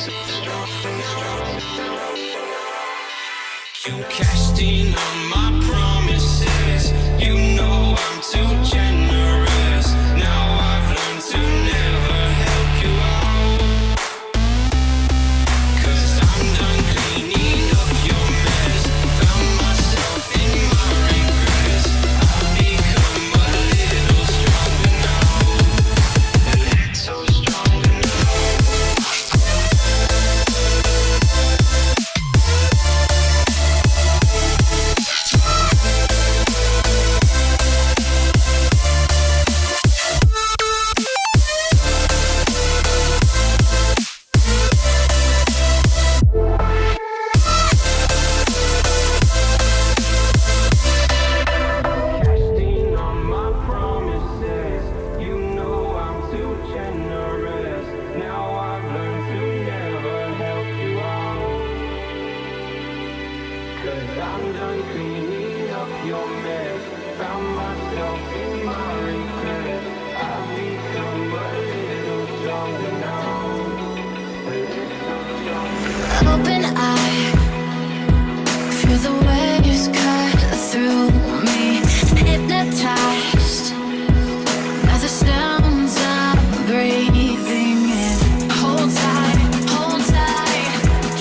You cashed in on my promises. You know I'm too generous. Now I've learned to never help you out. 'Cause I'm done cleaning up your mess. Found myself in my regrets. I've become a little stronger now. A little stronger now. Casting on my promises. You know I'm too generous. Now I've learned to never help you out. 'Cause I'm done cleaning up your mess. Found myself in my regrets. I've become a little stronger now. A little stronger now. Open eye, feel the waves cut through me. Hypnotized by the sounds I'm breathing in. Hold tight,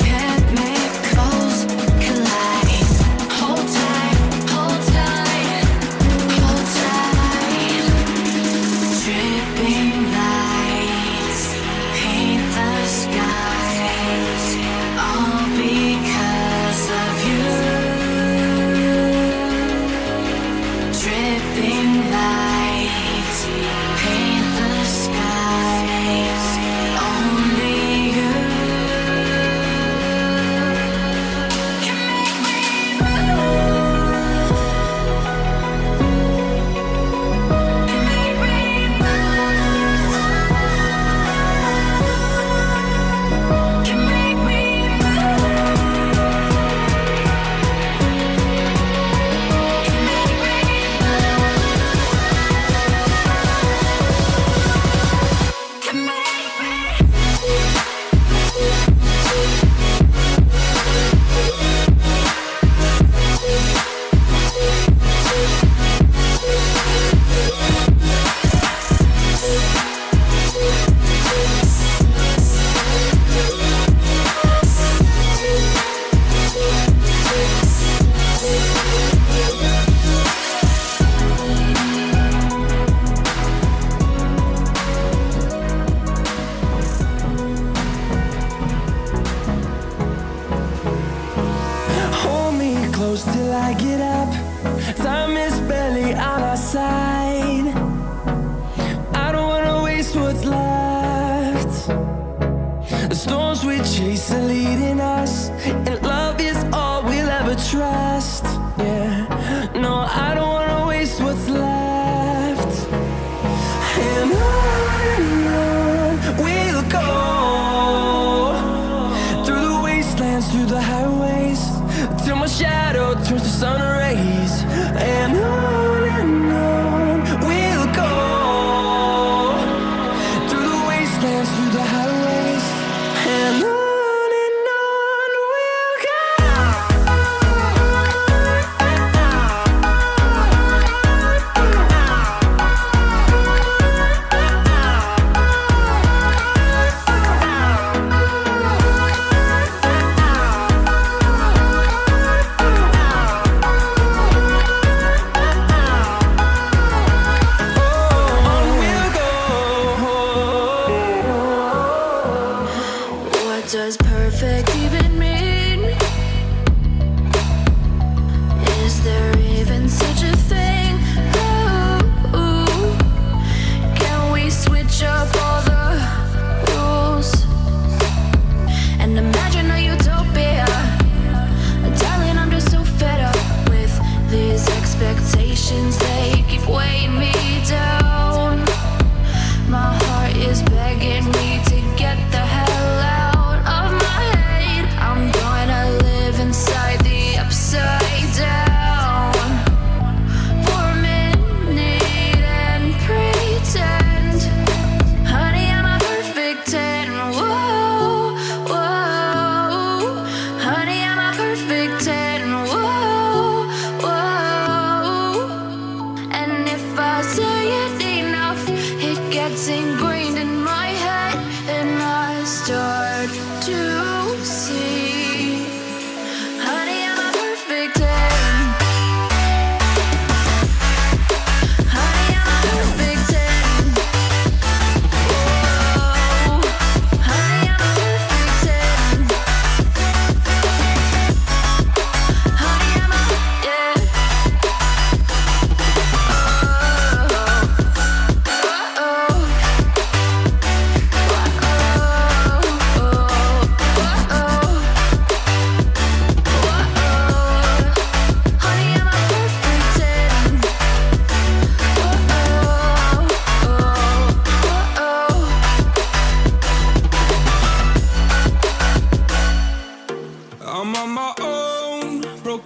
chemicals collide. Hold tight, hold tight, hold tight. Dripping lights paint the skies, all because of you. Dripping lights paint the skies, only you can make me move. Can make me move. Can make me Hold me close till I get up. Time is barely on our side. I don't wanna waste what's left. The storms we chase are leading us, and love is all we'll ever trust. Yeah, no, I don't wanna waste what's left. And on we'll go, through the wastelands, through the highways, till my shadow turns to sun rays. And on we'll go, through the wastelands, through the highways. And on we'll go. On we'll go. What does perfect even mean? Is there even such a thing? Ooh, can we switch up all the rules and imagine a utopia? Darling, I'm just so fed up with these expectations. They keep weighing me down. My heart is begging me to get the hell out of my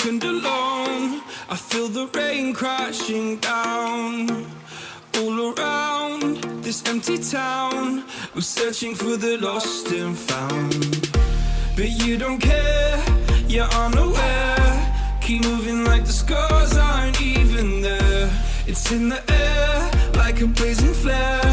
second alone. I feel the rain crashing down all around this empty town. I'm searching for the lost and found, but you don't care, you're unaware. Keep moving like the scars aren't even there. It's in the air like a blazing flare.